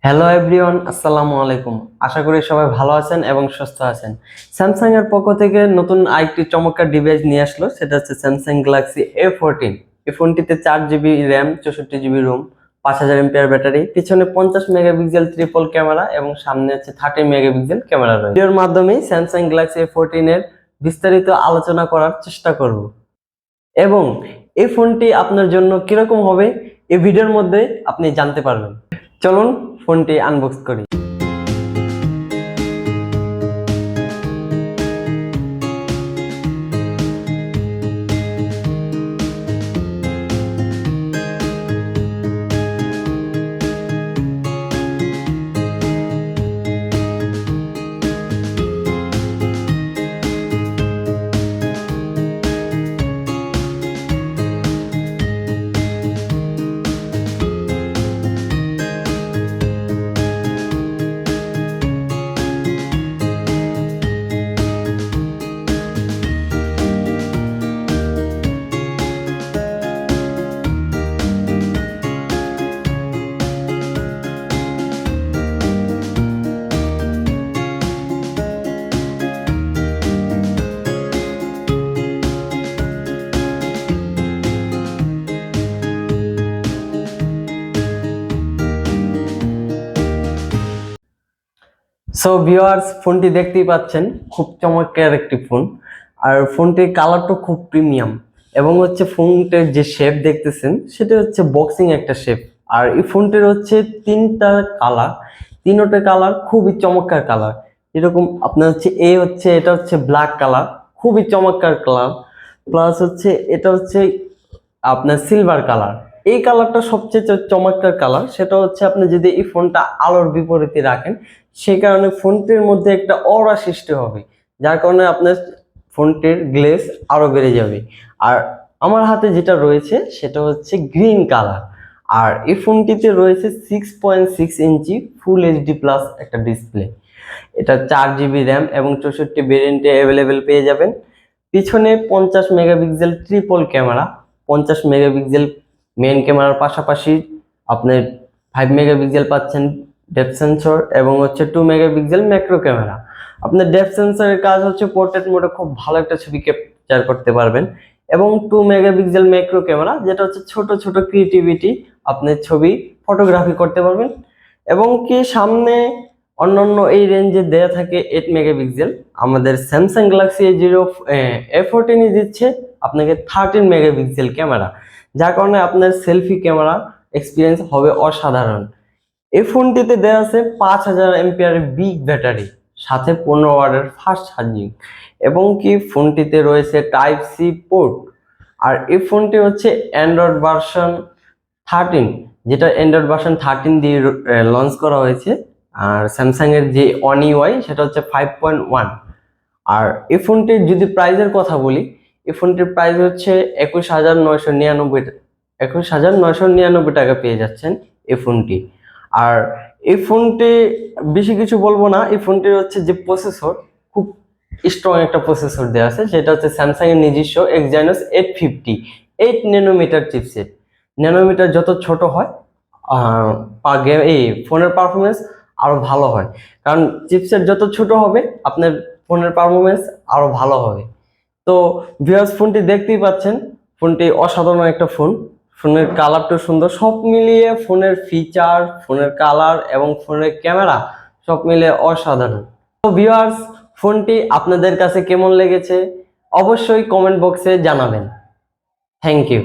Hello everyone, আসসালামু আলাইকুম। আশা করি সবাই ভালো আছেন এবং সুস্থ আছেন। স্যামসাং এর পক্ষ থেকে নতুন আরেকটি চমৎকার ডিভাইস নিয়ে আসলো, সেটা হচ্ছে স্যামসাং গ্যালাক্সি A14। এই ফোনটিতে 4 GB RAM, 64 GB ROM, 5000 MPR battery, পিছনে 50 মেগাপিক্সেল ট্রিপল ক্যামেরা এবং সামনে আছে 30 মেগাপিক্সেল ক্যামেরা রয়েছে। ভিডিওর মাধ্যমে স্যামসাং গ্যালাক্সি A14 এর বিস্তারিত আলোচনা করার চেষ্টা করব এবং এই ফোনটি আপনার জন্য কিরকম হবে এই ভিডিওর মধ্যে আপনি জানতে পারবেন। চলুন ফোনটি আনবক্স করি। সো ভিউয়ার্স, ফোনটি দেখতেই পাচ্ছেন, খুব চমৎকার একটি ফোন। আর ফোনটির কালারটা খুব প্রিমিয়াম এবং হচ্ছে ফোনটির যে শেপ দেখতেছেন সেটা হচ্ছে বক্সিং একটা শেপ। আর এই ফোনটির হচ্ছে তিনটা কালার, তিনটা কালার খুবই চমৎকার কালার। এরকম আপনার হচ্ছে এটা হচ্ছে ব্ল্যাক কালার, খুবই চমৎকার কালার। প্লাস হচ্ছে এটা হচ্ছে আপনার সিলভার কালার। এই কালারটা সবচেয়ে চমৎকার কালার। সেটা হচ্ছে আপনি যদি এই ফোনটা আলোর বিপরীতে রাখেন, সেই কারণে ফোনটির মধ্যে একটা অরা সৃষ্টি হবে, যার কারণে আপনার ফোনটির গ্লেজ আরো বেড়ে যাবে। আর আমার হাতে যেটা রয়েছে সেটা হচ্ছে গ্রিন কালার। আর এই ফোনটিতে রয়েছে 6.6 ইঞ্চি ফুল এইচডি প্লাস একটা ডিসপ্লে। এটা 4 জিবি র্যাম এবং 64 ভেরিয়েন্টে অ্যাভেলেবেল পেয়ে যাবেন। পিছনে 50 megapixel triple camera, 50 megapixel main ক্যামেরার পাশাপাশি আপনি 5 মেগাপিক্সেল পাচ্ছেন ডেপথ সেন্সর এবং হচ্ছে 2 মেগাপিক্সেল ম্যাক্রো ক্যামেরা। আপনার ডেপথ সেন্সরের কাজ হচ্ছে পোর্ট্রেট মোডে খুব ভালো একটা ছবি ক্যাপচার করতে পারবেন এবং 2 মেগাপিক্সেল ম্যাক্রো ক্যামেরা, যেটা হচ্ছে ছোট ছোট ক্রিয়েটিভিটি আপনি ছবি ফটোগ্রাফি করতে পারবেন। এবং কি সামনে অন্যান্য এই রেঞ্জে দেয়া থাকে 8 মেগাপিক্সেল, আমাদের স্যামসাং গ্যালাক্সি A14 দিচ্ছে আপনাকে 13 মেগাপিক্সেল ক্যামেরা, যার কারণে আপনার সেলফি ক্যামেরা এক্সপিরিয়েন্স হবে অসাধারণ। এই ফোনটিতে দেওয়া আছে 5000 এমপিআর বিগ ব্যাটারি, সাথে 15 ওয়াটের ফাস্ট চার্জিং এবং কি ফোনটিতে রয়েছে টাইপ সি পোর্ট। আর এই ফোনটি হচ্ছে অ্যান্ড্রয়েড ভার্সন 13, যেটা অ্যান্ড্রয়েড ভার্সন 13 দিয়ে লঞ্চ করা হয়েছে। আর স্যামসাং এর যে ওয়ান ইউআই সেটা হচ্ছে 5.1। আর এই ফোনটির যদি প্রাইসের কথা বলি, এই ফোনটির প্রাইস হচ্ছে 21,999 টাকা পেয়ে যাচ্ছেন এই ফোনটি। আর এই ফোনটি বেশি কিছু বলবো না, এই ফোনটির হচ্ছে যে প্রসেসর, খুব স্ট্রং একটা প্রসেসর দেওয়া আছে, সেটা হচ্ছে স্যামসাং এর নিজস্ব এক্সাইনোস 850 8 ন্যানোমিটার চিপসেট। ন্যানোমিটার যত ছোট হয় এই ফোনের পারফরমেন্স আরো ভালো হয়, কারণ চিপসেট যত ছোট হবে আপনার ফোনের পারফরমেন্স আরো ভালো হবে। তো ভিউয়ার্স, ফোনটি দেখতেই পাচ্ছেন, ফোনটি অসাধারণ একটা ফোন। ফোনের কালারটা সুন্দর, সব মিলিয়ে ফোনের ফিচার, ফোনের কালার এবং ফোনের ক্যামেরা সব মিলিয়ে অসাধারণ। তো ভিউয়ার্স, ফোনটি আপনাদের কাছে কেমন লেগেছে অবশ্যই কমেন্ট বক্সে জানাবেন। Thank you.